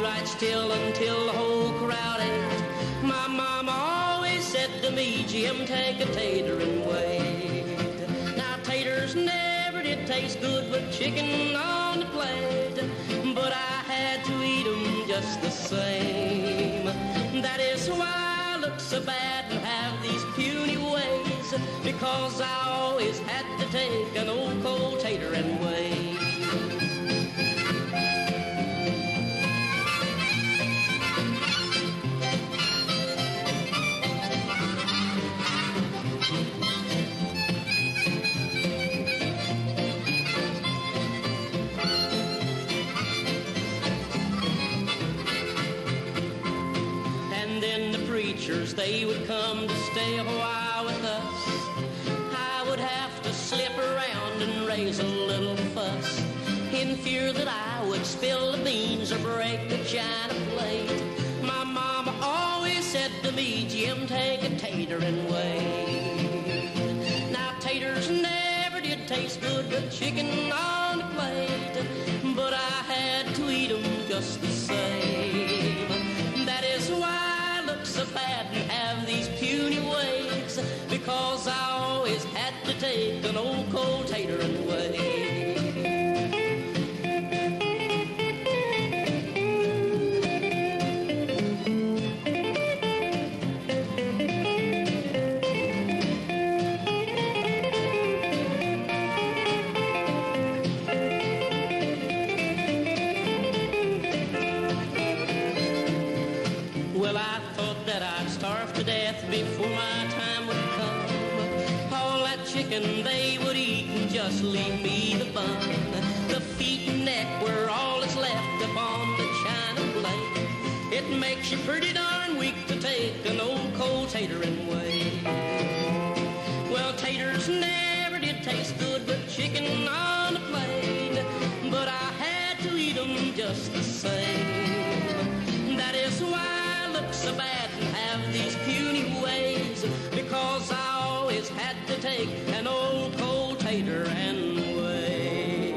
right still until the whole crowd ate. My mama always said to me, Jim, take a tater and wait. Now taters never did taste good with chicken on the plate, but I had to eat them just the same. That is why I look so bad and have these puny ways, because I always had to take an old cold tater and wait. They would come to stay a while with us. I would have to slip around and raise a little fuss, in fear that I would spill the beans or break the china plate. My mama always said to me, Jim, take a tater and wait. Now taters never did taste good with chicken on the plate, but I had to eat them just the same. That is why so bad and have these puny ways, because I always had to take an old cold tater and wait. Well, I thought that I'd starve to death before my time would come. All that chicken they would eat and just leave me the bun. The feet and neck were all that's left upon the china plate. It makes you pretty darn weak to take an old cold tater and wait. Well, taters never did taste good with chicken on the plate, but I had to eat them just the same. That is why so bad and have these puny ways, because I always had to take an old cold tater and wait.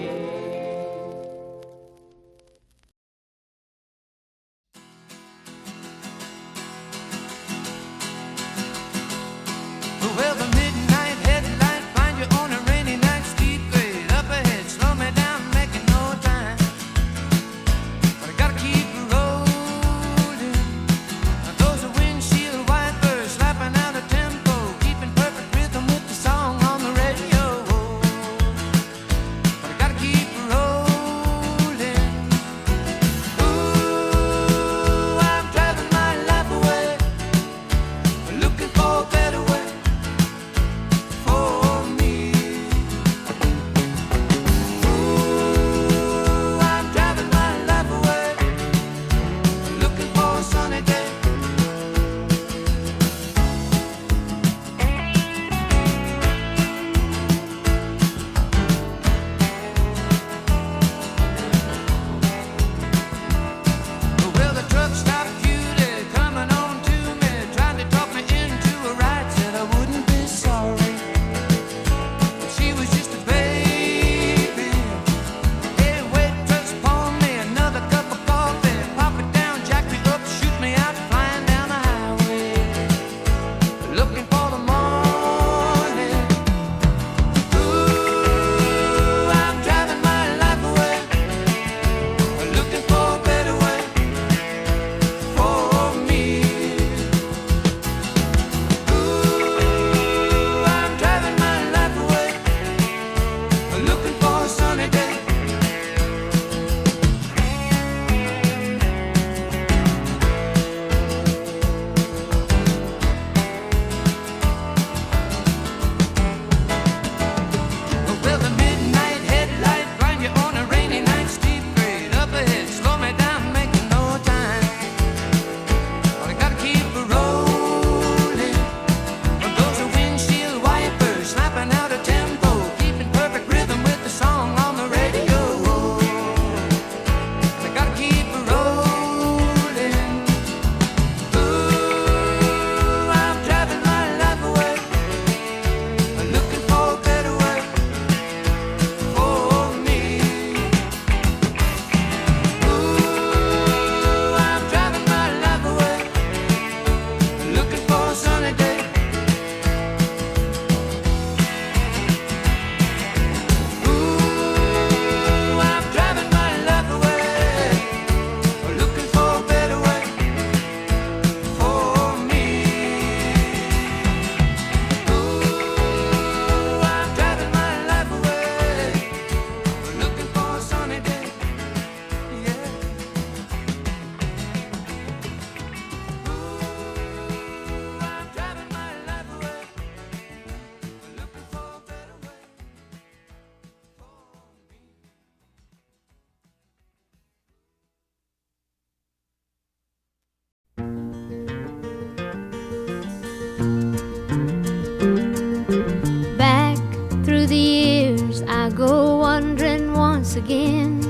go wandering once again,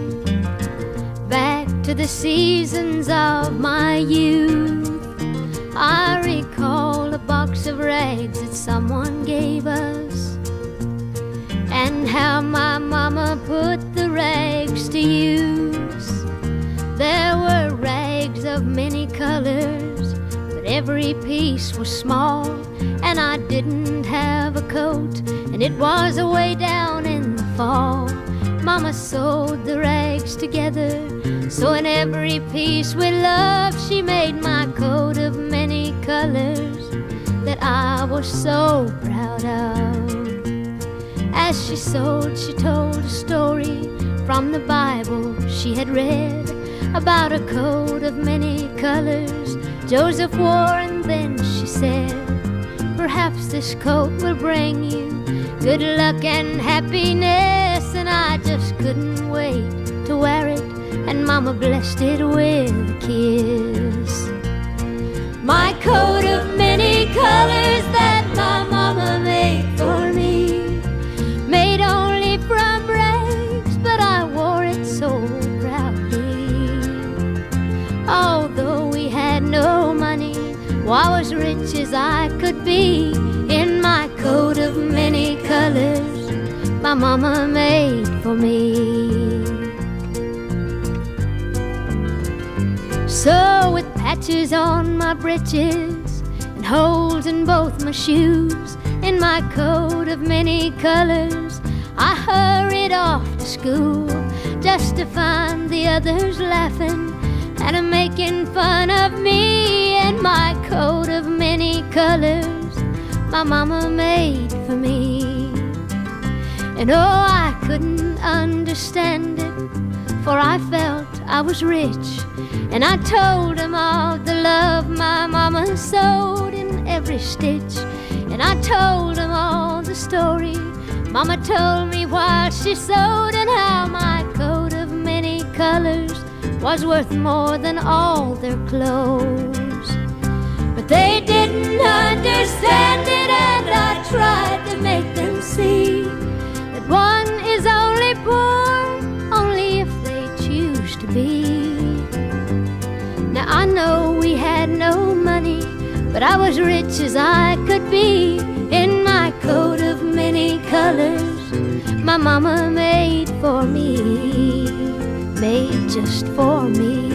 back to the seasons of my youth. I recall a box of rags that someone gave us, and how my mama put the rags to use. There were rags of many colors, but every piece was small, and I didn't have a coat, and it was away down in the fall. Mama sewed the rags together, so in every piece with love she made my coat of many colors that I was so proud of. As she sewed, she told a story from the Bible she had read about a coat of many colors Joseph wore, and then she said, perhaps this coat will bring you good luck and happiness. And I just couldn't wait to wear it, and Mama blessed it with a kiss. My coat of many colors that my mama made for me, made only from rags, but I wore it so proudly. Although we had no money, I was rich as I could be in my coat of many colors my mama made for me. So with patches on my breeches and holes in both my shoes, in my coat of many colors I hurried off to school, just to find the others laughing and making fun of me in my coat of many colors my mama made for me. And oh, I couldn't understand it, for I felt I was rich, and I told them all the love my mama sewed in every stitch. And I told them all the story Mama told me while she sewed, and how my coat of many colors was worth more than all their clothes. But they didn't understand it, and I tried to make them see that one is only poor only if they choose to be. Now I know we had no money, but I was rich as I could be in my coat of many colors my mama made for me, made just for me.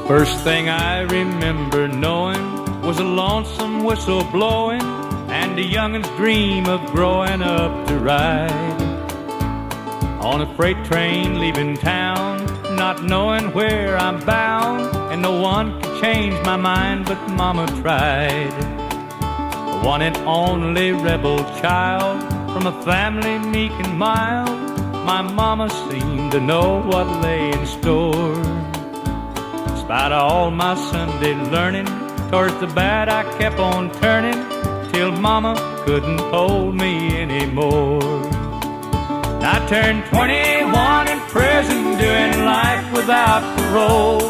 First thing I remember knowing was a lonesome whistle blowing and a youngin's dream of growing up to ride on a freight train leaving town, not knowing where I'm bound, and no one could change my mind but Mama tried. The one and only rebel child from a family meek and mild, my Mama seemed to know what lay in store. In spite of all my Sunday learning, towards the bad I kept on turning, till Mama couldn't hold me anymore. I turned 21 in prison, doing life without parole.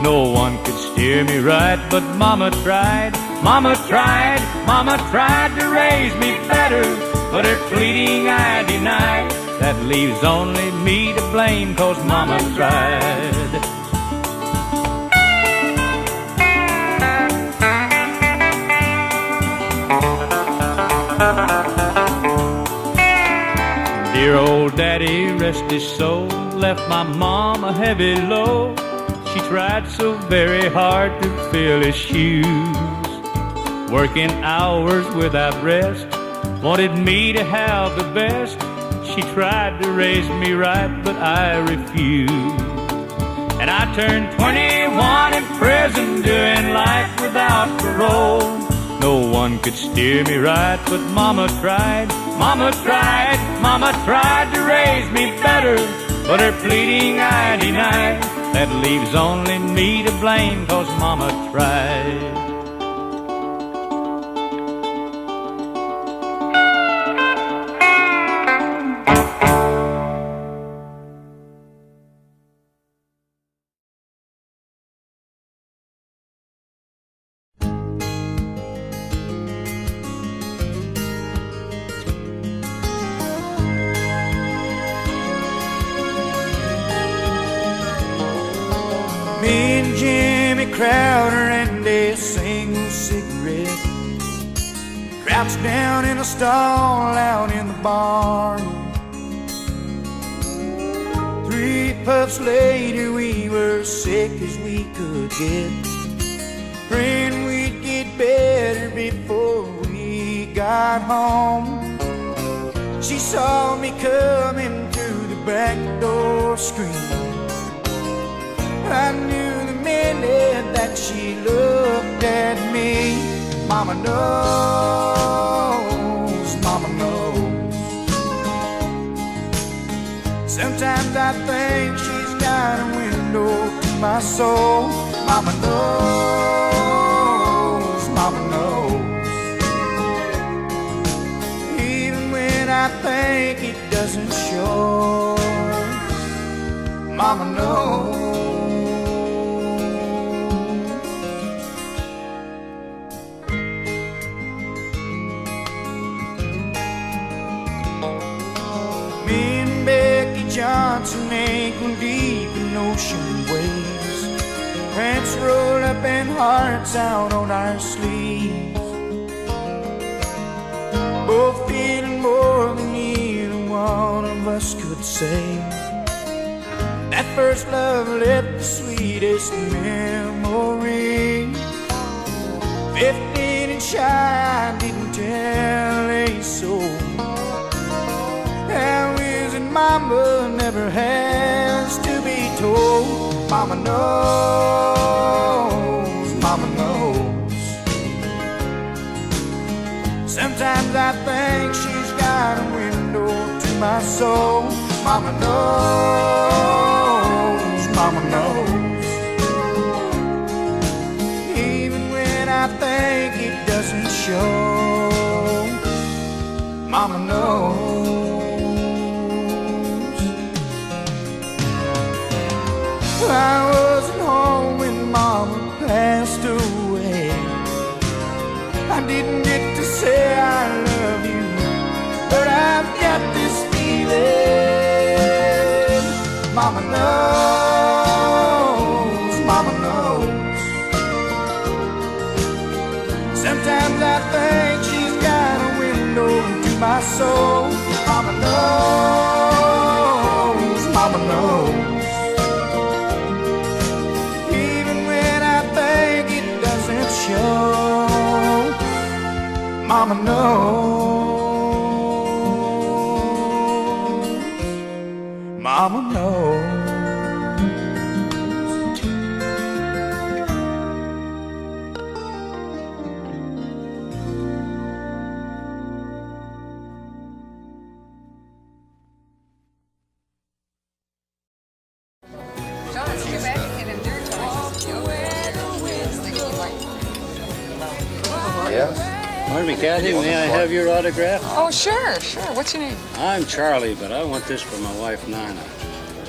No one could steer me right, but Mama tried. Mama tried, Mama tried to raise me better, but her pleading I denied. That leaves only me to blame, 'cause Mama tried. Dear old daddy, rest his soul, left my mom a heavy load. She tried so very hard to fill his shoes, working hours without rest, wanted me to have the best. She tried to raise me right, but I refused. And I turned 21 in prison, doing life without parole. No one could steer me right, but Mama tried. Mama tried, Mama tried to raise me better, but her pleading I denied. That leaves only me to blame, 'cause Mama tried. Me and Jimmy Crowder and a single cigarette, crouched down in a stall out in the barn. 3 puffs later we were sick as we could get, praying we'd get better before we got home. She saw me coming through the back door screen. I knew the minute that she looked at me. Mama knows, Mama knows. Sometimes I think she's got a window to my soul. Mama knows, Mama knows. Even when I think it doesn't show, Mama knows. Johnson ankle deep in ocean waves, pants rolled up and hearts out on our sleeves, both feeling more than either one of us could say. That first love left the sweetest memory. 15 and shy, I didn't tell a soul. Mama never has to be told. Mama knows, Mama knows. Sometimes I think she's got a window to my soul. Mama knows, Mama knows. Even when I think it doesn't show, Mama knows. I wasn't home when Mama passed away. I didn't get to say I love you, but I've got this feeling. Mama knows, Mama knows. Sometimes I think she's got a window to my soul. Mama knows, Mama knows. Mama knows. Mama knows. Yes? Pardon me, Kathy, may I have your autograph? Oh, sure, sure. What's your name? I'm Charlie, but I want this for my wife, Nana.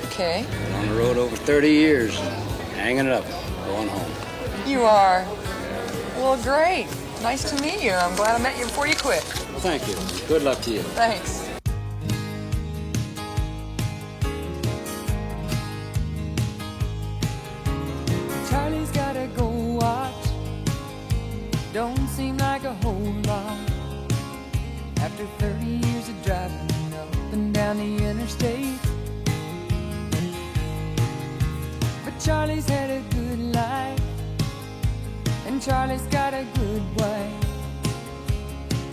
Okay. Been on the road over 30 years, hanging it up, going home. You are. Well, great. Nice to meet you. I'm glad I met you before you quit. Well, thank you. Good luck to you. Thanks. Charlie's gotta go watch. Don't seem like a whole lot. After 30 years of driving up and down the interstate. But Charlie's had a good life, and Charlie's got a good wife.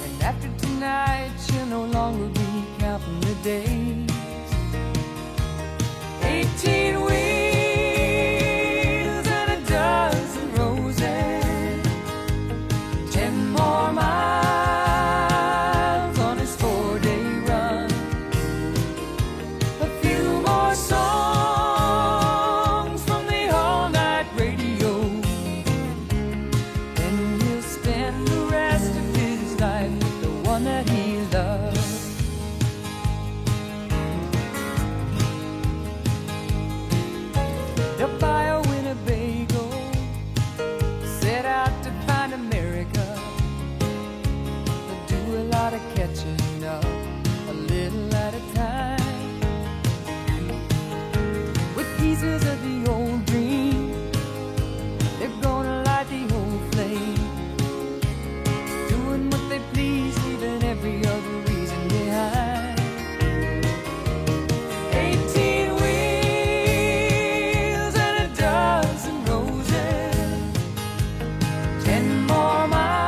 And after tonight, she'll no longer be counting the days. 18 wheels and a dozen roses, 10 more miles on his 4-day run, a few more songs from the all-night radio, then he'll spend the rest of his life with the one that he loves. They'll buy a Winnebago, set out to find America. They'll do a lot of catching up, a little at a time, with pieces of the old dream. They're gonna light the old flame, doing what they please, leaving every other reason behind. 18 wheels and a dozen roses, 10 more miles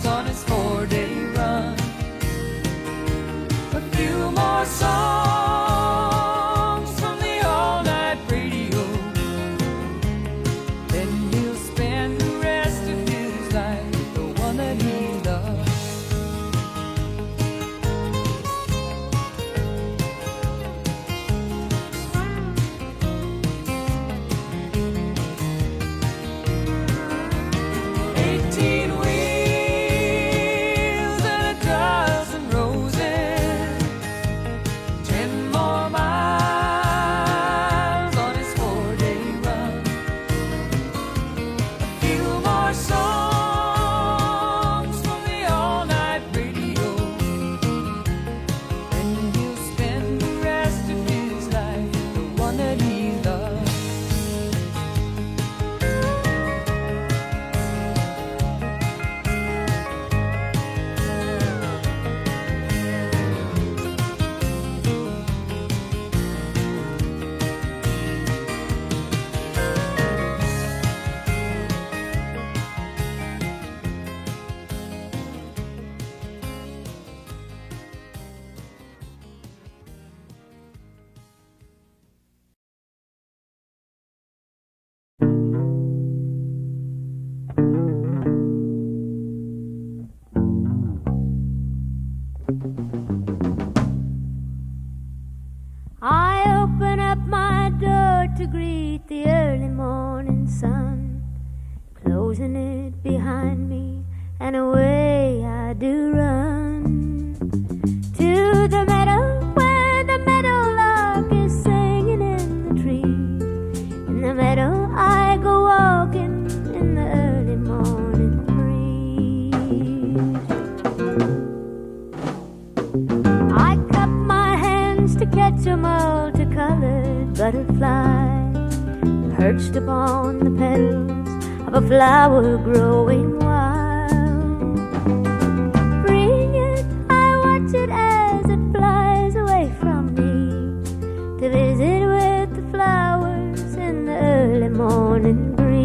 on his 4-day run, a few more songs from the all-night radio, then he'll spend the rest of his life with the one that he loves. Eighteen wheels and a dozen roses, 10 more miles on his 4-day run, a few more songs from the all-night radio, and he'll spend the rest of his life with the one that he loves. I open up my door to greet the early morning sun, closing it behind me, and away I do run to the meadow where the meadowlark is singing in the trees. In the meadow I go walking in the early morning breeze. I cup my hands to catch a multicolored butterfly perched upon the petals of a flower growing wild. Bring it, I watch it as it flies away from me to visit with the flowers in the early morning breeze.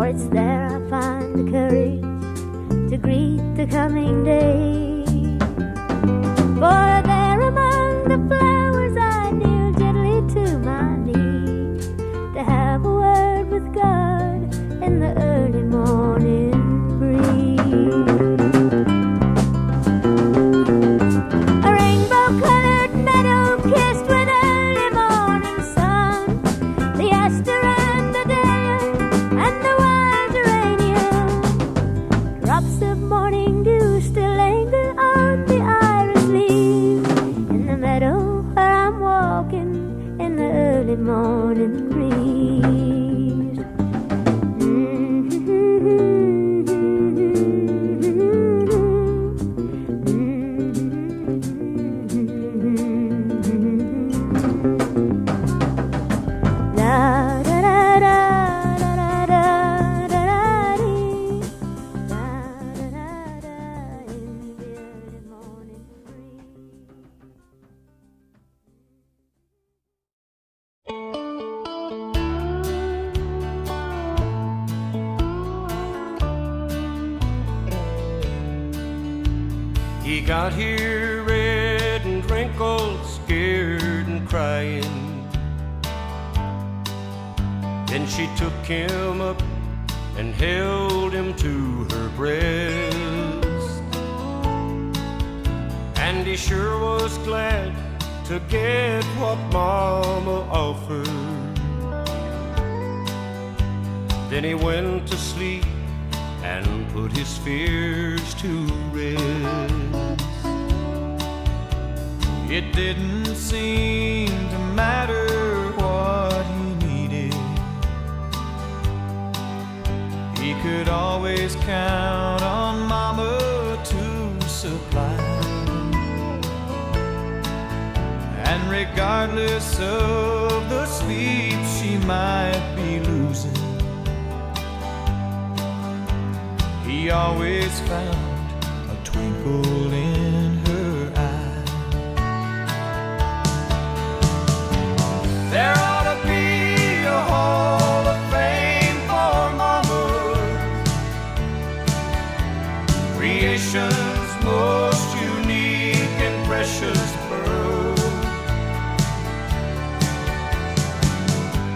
for it's there I find the courage to greet the coming day. For there among the flowers I kneel gently to my knee to have a word with God in the early morning breeze. A rainbow-colored meadow kissed with early morning sun, the aster and the dahlia and the wild geranium. Drops of morning dew still linger on the iris leaves in the meadow where I'm walking in the early morning breeze. He got here red and wrinkled, scared and crying. Then she took him up and held him to her breast, and he sure was glad to get what Mama offered. Then he went to sleep and put his fears to rest. It didn't seem to matter what he needed. He could always count on Mama to supply. And regardless of the sleep she might be losing, he always found a twinkle in her eye. There ought to be a hall of fame for mamas, creation's most unique and precious pearl.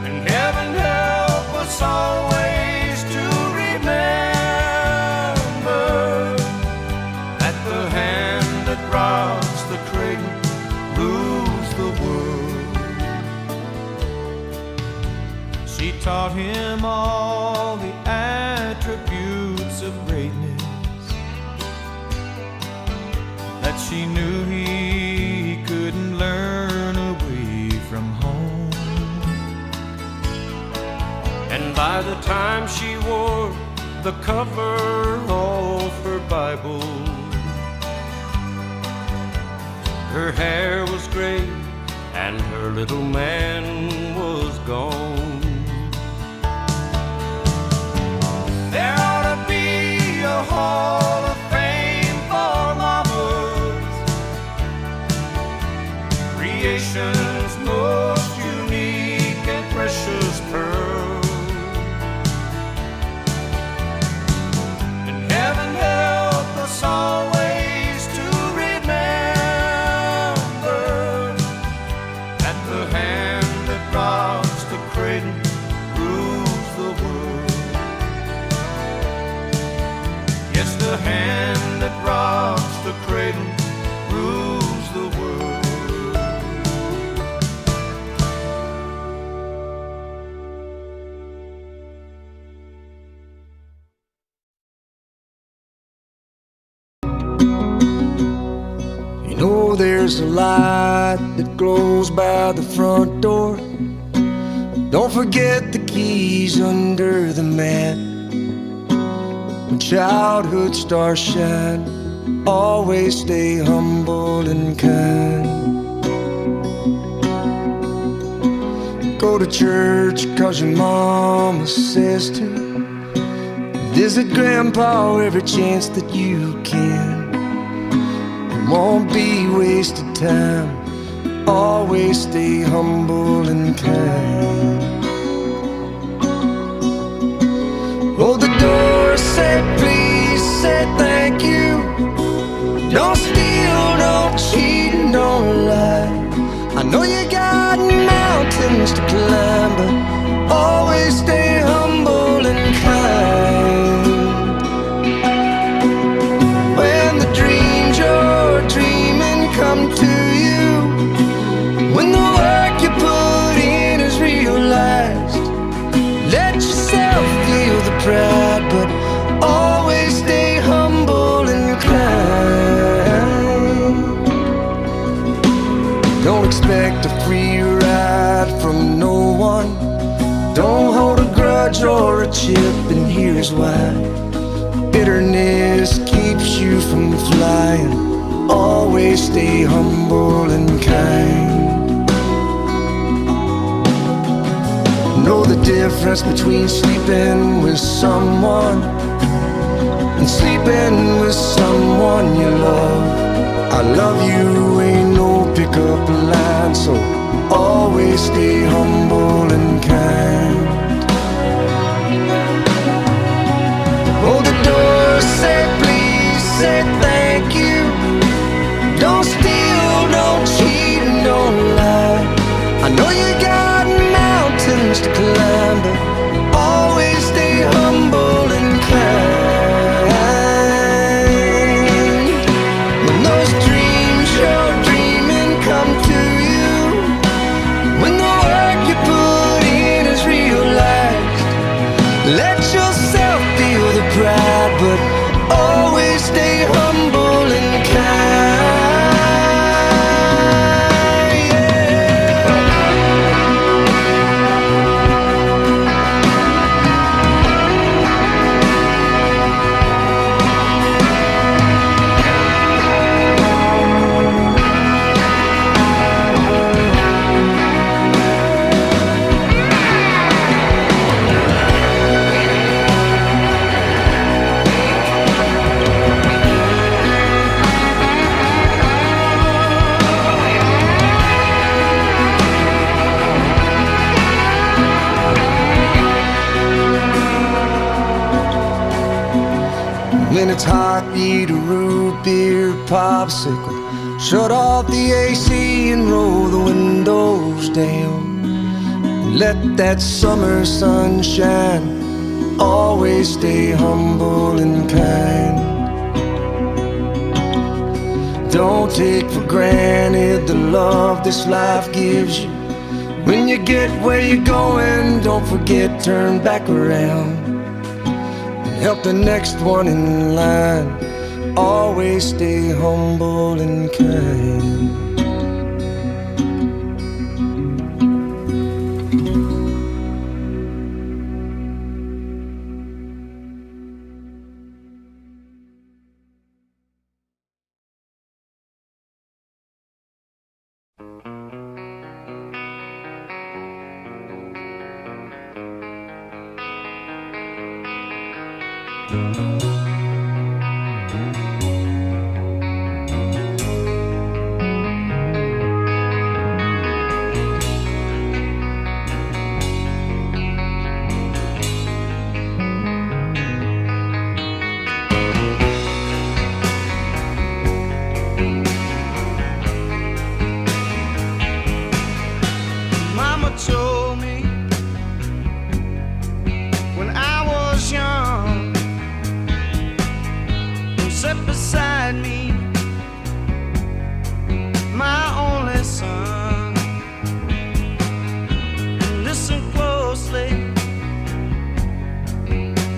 And heaven help us always to remember that the hand that rocks the cradle rules the world. She taught him all the attributes of greatness that she knew he couldn't learn away from home. And by the time she wore the cover off her Bible, her hair was gray and her little man was gone. There ought to be a hall of fame for mamas, creation's most unique and precious pearl. And heaven help us always to remember that the hand that rocks the cradle rules the world. Yes, the hand that rocks the cradle rules the world. You know there's a light that glows by the front door. Don't forget the keys under the mat. When childhood stars shine, always stay humble and kind. Go to church 'cause your mama says to. Visit grandpa every chance that you can. It won't be wasted time, always stay humble and kind. Oh, the door said please, said thank you. Don't steal, don't cheat, and don't lie. I know you got mountains to climb, but always stay humble and kind. When the dreams you're dreaming come to you, when the work you put in is realized, let yourself feel the pride, but always stay humble and kind. Don't expect a free ride from no one. Don't hold a grudge or a chip, and here's why. Bitterness keeps you from flying. Always stay humble and kind. Know the difference between sleeping with someone and sleeping with someone you love. I love you ain't no pickup line, so always stay humble and kind. Oh, the door said please, said thank you. Don't steal, don't cheat, and don't lie. I know you got mountains to climb, but always stay humble and kind. When those dreams you're dreaming come to you, when the work you put in is realized, let yourself feel the pride, but always stay humble and kind. When it's hot, eat a root beer popsicle. Shut off the AC and roll the windows down. Let that summer sun shine. Always stay humble and kind. Don't take for granted the love this life gives you. When you get where you're going, don't forget, turn back around. Help the next one in line. Always stay humble and kind. Mama told me when I was young, sat beside me, my only son. Listen closely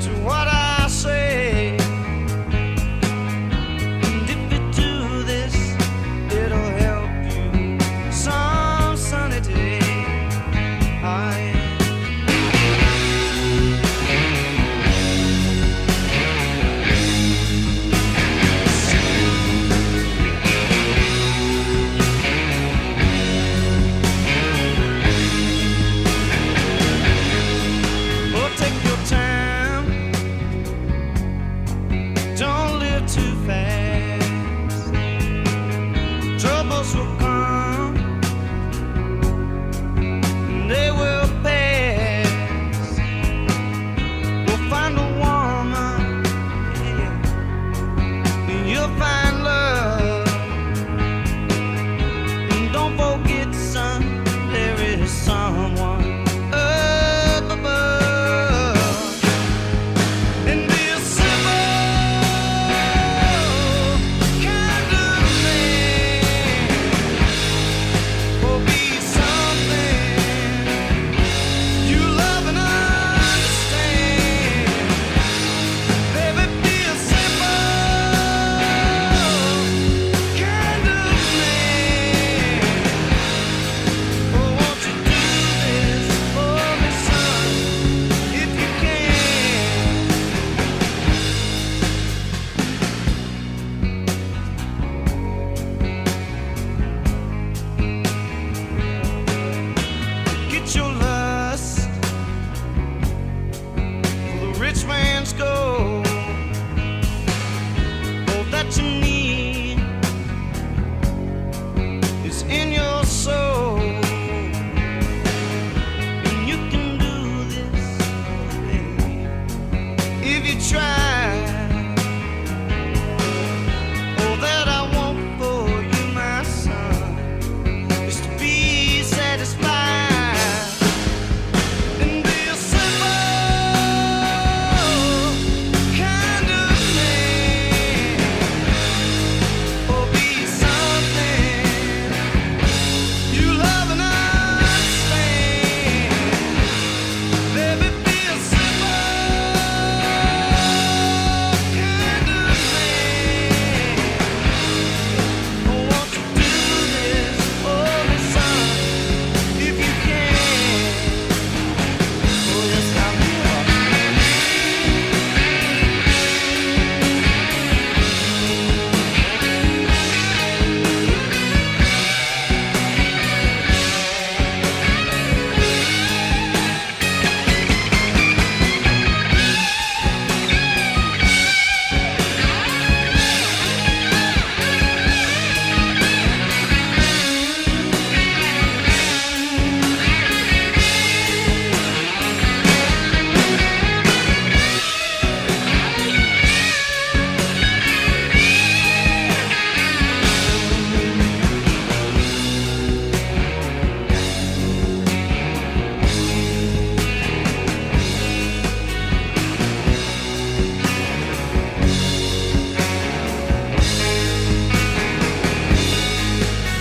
to what I say, and if you do this, it'll help you some sunny day. you'll find love. And don't forget, son, there is someone up above. And be a simple kind of man, or be something you love and understand. Baby, be a simple kind of man. Oh, won't you do this for me, son, if you can? Get your lust for the rich man's gold. All that you need is in your soul. And you can do this, baby, if you try. All that I want for you, my son, is to be satisfied and be a simple kind of man, or be something you love and understand. Baby, be a simple kind of man. Oh, won't you do this for me, son, if you can? Oh, yes, I will.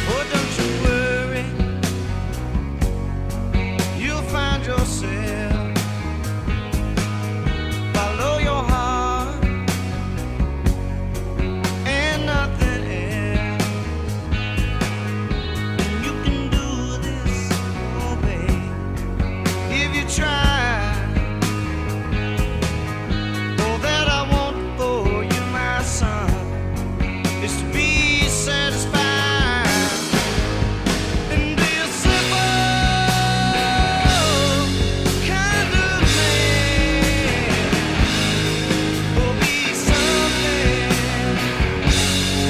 Oh, don't you worry, you'll find yourself. Follow your heart and nothing else. And you can do this, oh babe, if you try. All that I want for you, my son, is to be satisfied and be a simple kind of man, or be something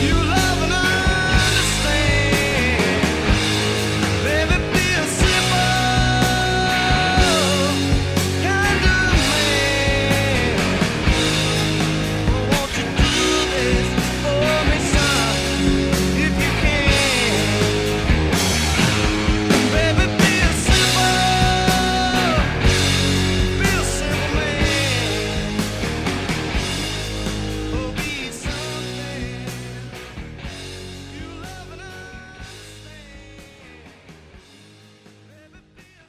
you love and understand. Baby, be a simple kind of man. Oh, won't you do this for me, son, if you can? Baby, be a simple man, or be something you love and understand. Baby, be a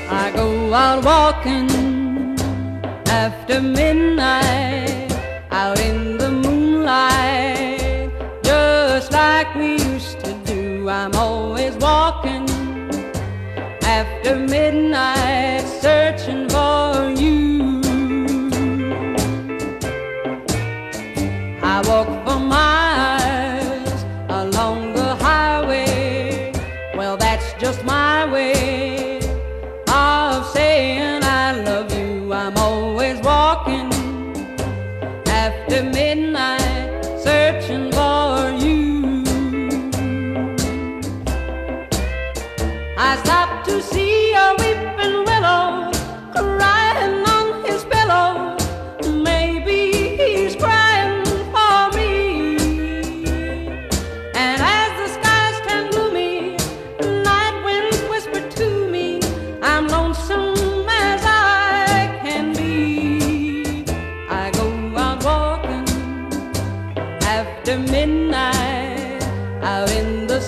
I go out walking after midnight, out in the moonlight, just like we used to do. I'm always walking after midnight, searching for you. I walk for miles along the highway. Well, that's just my way of saying I love you. I'm always walking after midnight, searching for you.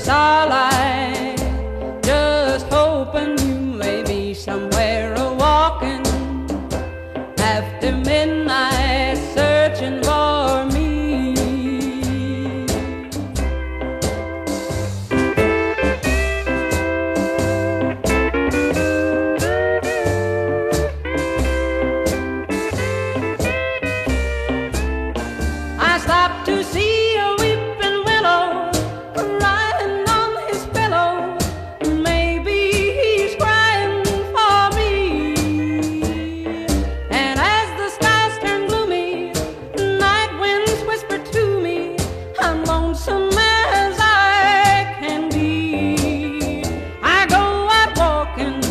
starlight, just hoping you may be somewhere a-walking after midnight, searching for me. I stopped to see a weeping willow riding on his pillow. Maybe he's crying for me. And as the skies turn gloomy, night winds whisper to me, I'm lonesome as I can be. I go out walking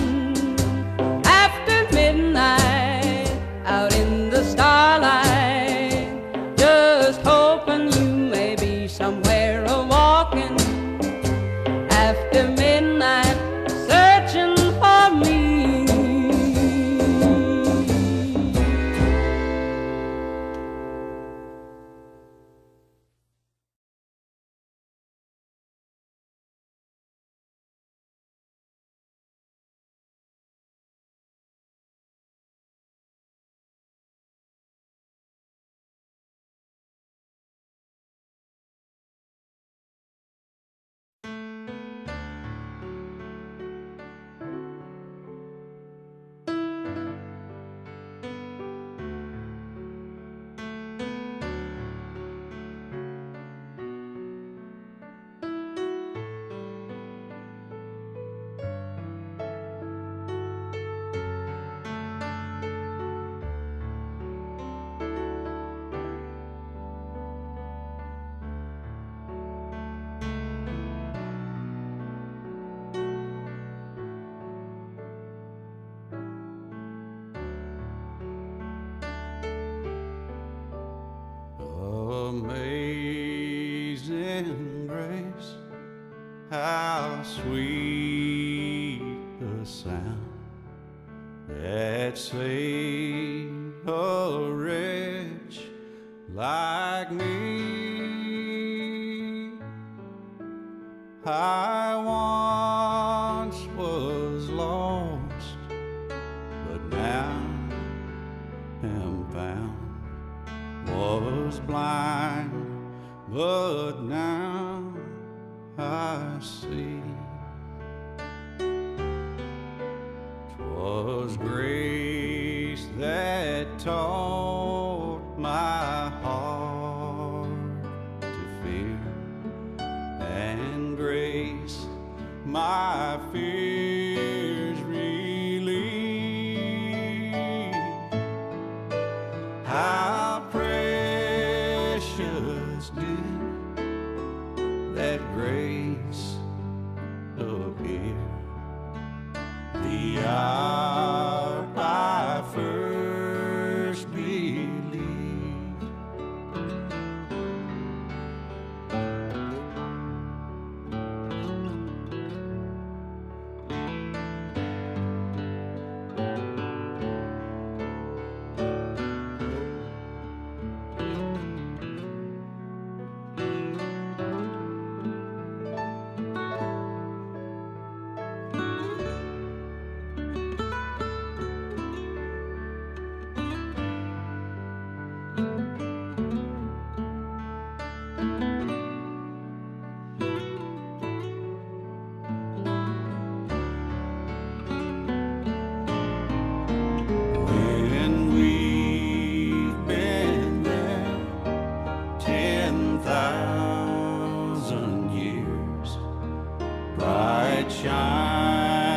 after midnight, out in the starlight, just hoping you may be somewhere a-walking after midnight, searching for me. Amazing grace, how sweet the sound that saved a wretch like me. I once was lost, but now am found. Was blind, but now I see. 'Twas grace that taught my heart to fear, and grace my fears relieve. How precious did that grace appear the hour I first believed.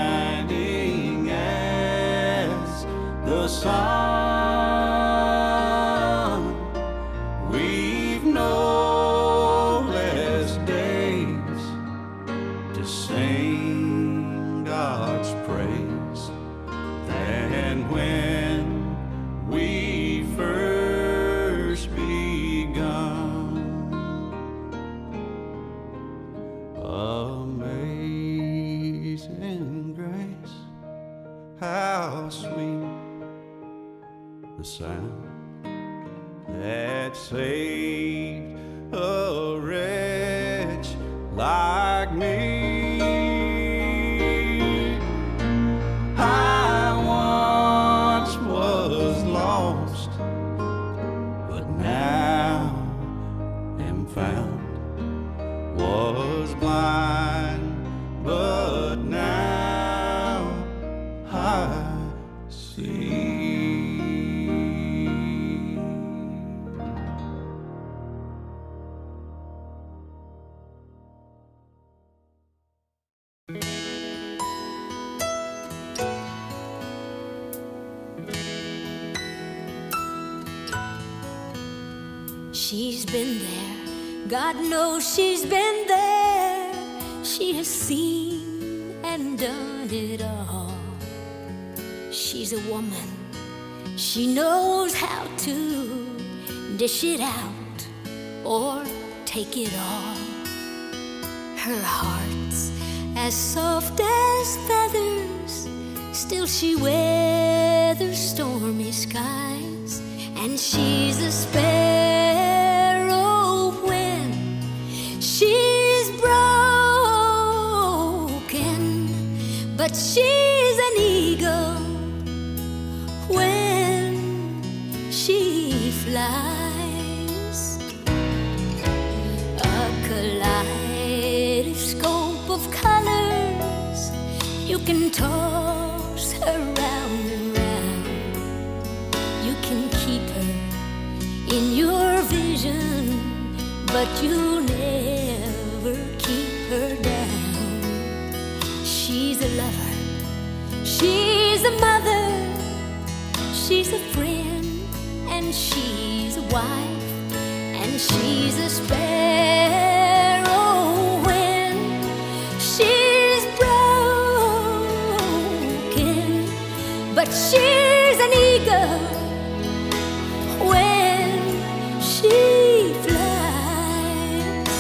Shining as the sun, we've no less days to sing God's praise than when we first begun. Amazing grace, how sweet the sound that saved a wretch like like me. I once was lost, but now am found. Was blind, but now I see. She's been there, God knows she's been there. She has seen and done it all. She's a woman, she knows how to dish it out or take it all. Her heart's as soft as feathers, still she weathers stormy skies. And she's a sparrow when she's broken, but she's an eagle when she flies. A kaleidoscope of colors, you can toss her round and round. You can keep her in your vision, but you'll never keep her down. She's a lover, she's a mother, she's a friend, and she's a wife, and she's a sparrow when she's broken, but she's an eagle when she flies.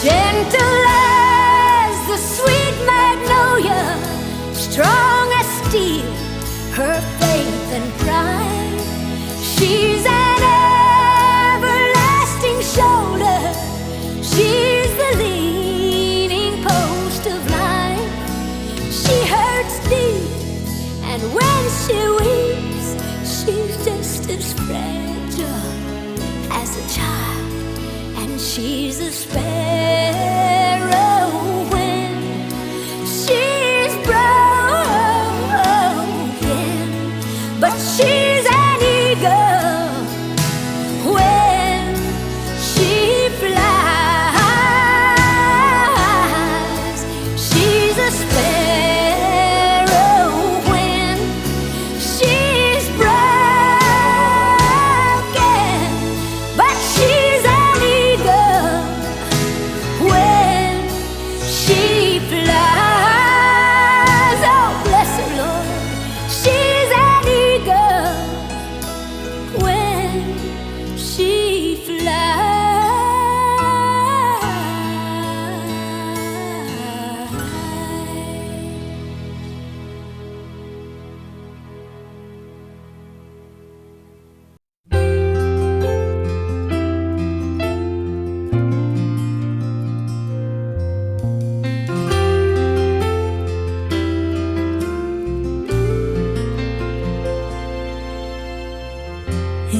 Gentle as the sweet magnolia, strong as steel, her faith and pride. She's an everlasting shoulder, she's the leaning post of life. She hurts deep, and when she weeps, she's just as fragile as a child. And she's a sparrow when she's broken, but she's an eagle when she flies. She's a sparrow when she's broken, but she's an eagle when she flies. Oh, bless her, Lord. She's an eagle when she flies.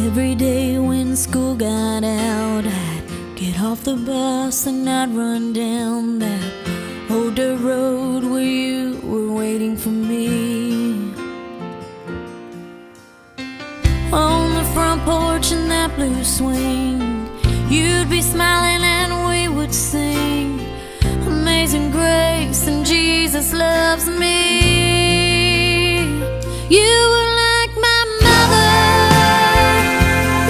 Every day when school got out, I'd get off the bus and I'd run down that old dirt road where you were waiting for me. On the front porch in that blue swing, you'd be smiling and we would sing Amazing Grace and Jesus Loves Me. You were like my mother,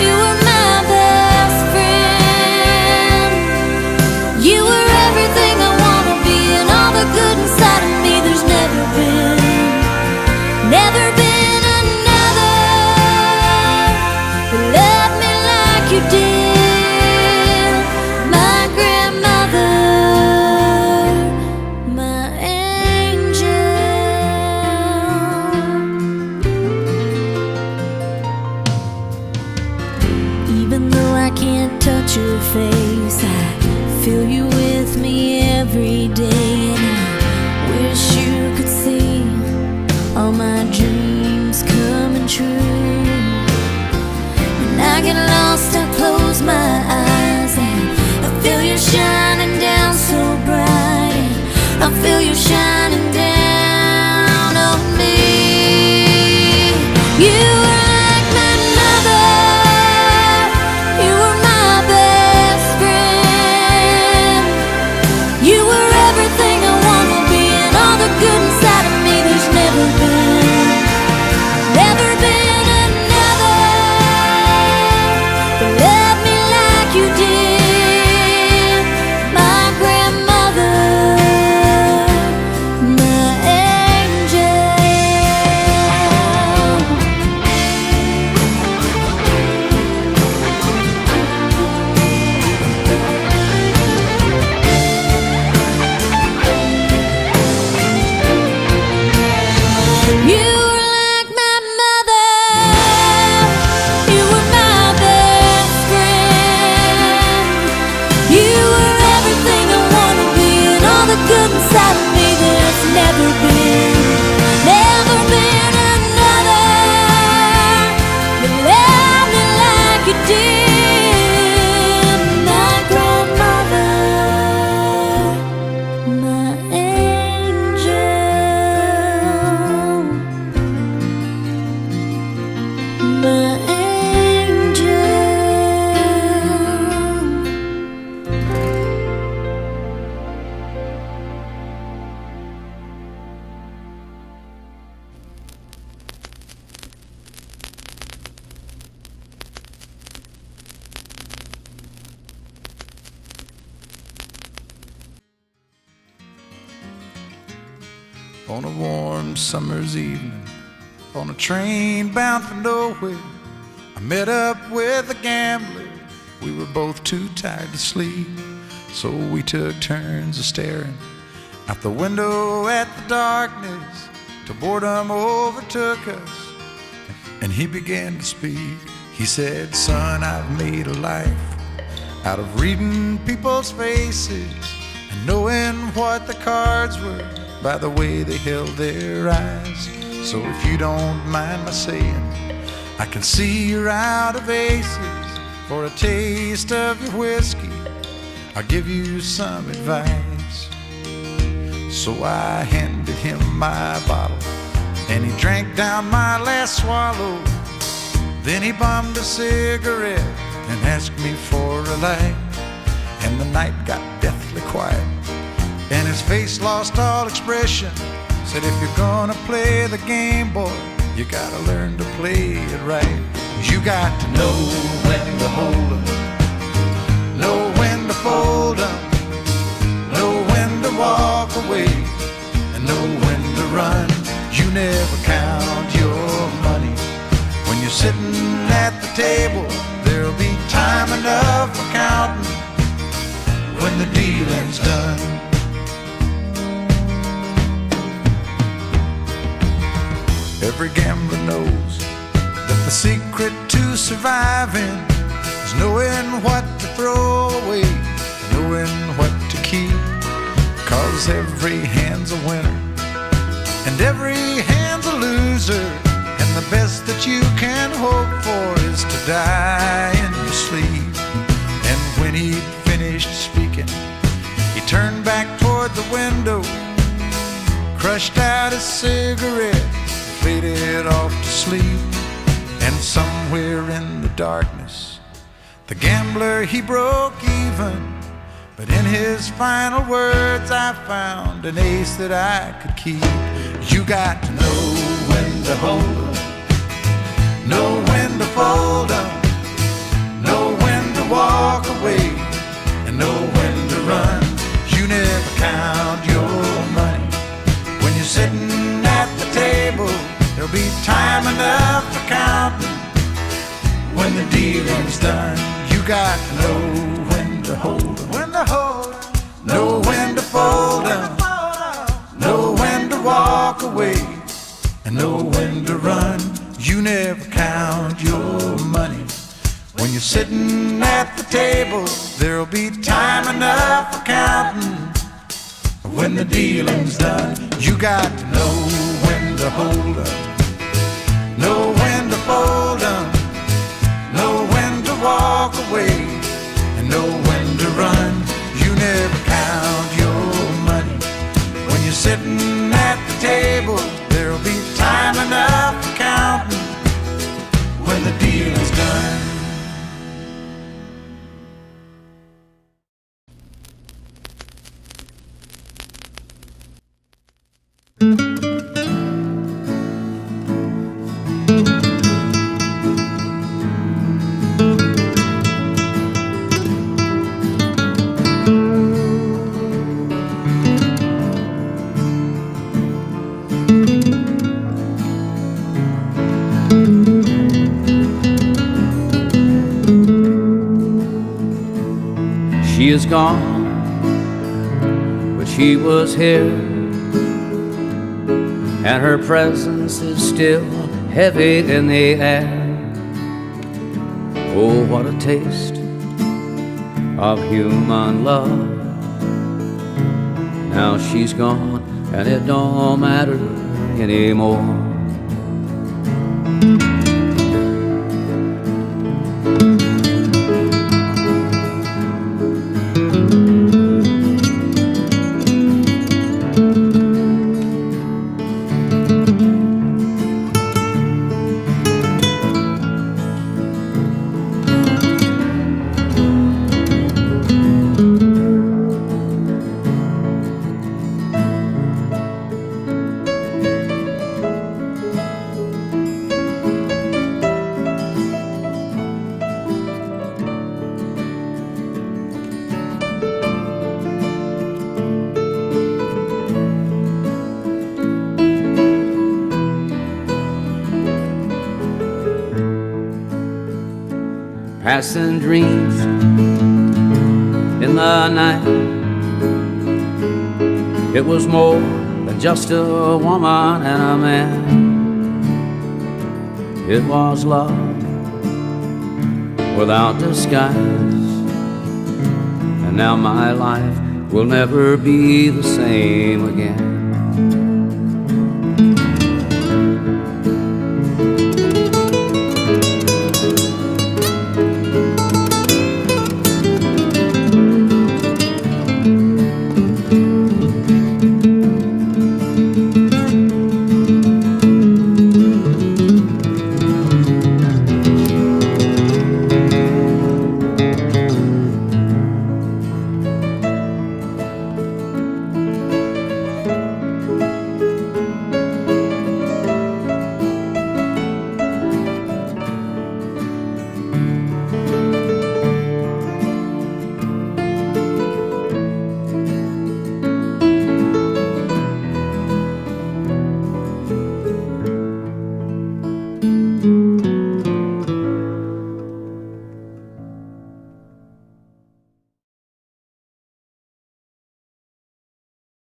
you were my best friend. You were everything I wanna be, and all the good inside of me. There's never been another who loved me like you did. My grandmother, my angel. every day, and I wish you could see all my dreams coming true. When I get lost, I close my eyes and I feel you shining down so bright, and I feel you shining down on me. You were like my mother, you were my best friend. You were everything I want to be, and all the good inside of me. There's never been another that loved me like you did. My grandmother, my angel. You were like my mother, you were my best friend. You were everything I want to be, and all the good inside of me. There's never been another that loved me like you did. My grandmother, my angel, my angel. On a warm summer's evening, on a train bound for nowhere, I met up with a gambler. We were both too tired to sleep, so we took turns of staring out the window at the darkness till boredom overtook us, and he began to speak. He said, "Son, I've made a life out of reading people's faces and knowing what the cards were by the way they held their eyes. So if you don't mind my saying, I can see you're out of aces. For a taste of your whiskey, I'll give you some advice." So I handed him my bottle, and he drank down my last swallow. Then he bummed a cigarette and asked me for a light, and the night got deathly quiet, and his face lost all expression. Said, "If you're gonna play the game, boy, you gotta learn to play it right. You got to know when to hold 'em, know when to fold 'em, know when to walk away, and know when to run. You never count your money when you're sitting at the table. There'll be time enough for counting when the dealing's done." Every gambler knows that the secret to surviving is knowing what to throw away, knowing what to keep. 'Cause every hand's a winner and every hand's a loser, and the best that you can hope for is to die in your sleep. And when he'd finished speaking, he turned back toward the window, crushed out his cigarette, faded off to sleep. And somewhere in the darkness, the gambler, he broke even. But in his final words, I found an ace that I could keep. You got to know when to hold 'em, know when to fold 'em, know when to walk away, and know when to run. You never count your money when you're sitting at the table. There'll be time enough for counting when the dealing's done. You got to know when to hold 'em, know when to fold 'em, know when to walk away, and know when to run. You never count your money when you're sitting at the table. There'll be time enough for counting when the dealing's done. You got to know when to hold up, know when to fold up, know when to walk away, and know when to run. You never count your money when you're sitting at the table. There'll be time enough for counting when the deal is done. She is gone, but she was here, and her presence is still heavy in the air. Oh, what a taste of human love. Now she's gone, and it don't matter anymore. Passing dreams in the night. It was more than just a woman and a man. It was love without disguise. And now my life will never be the same again.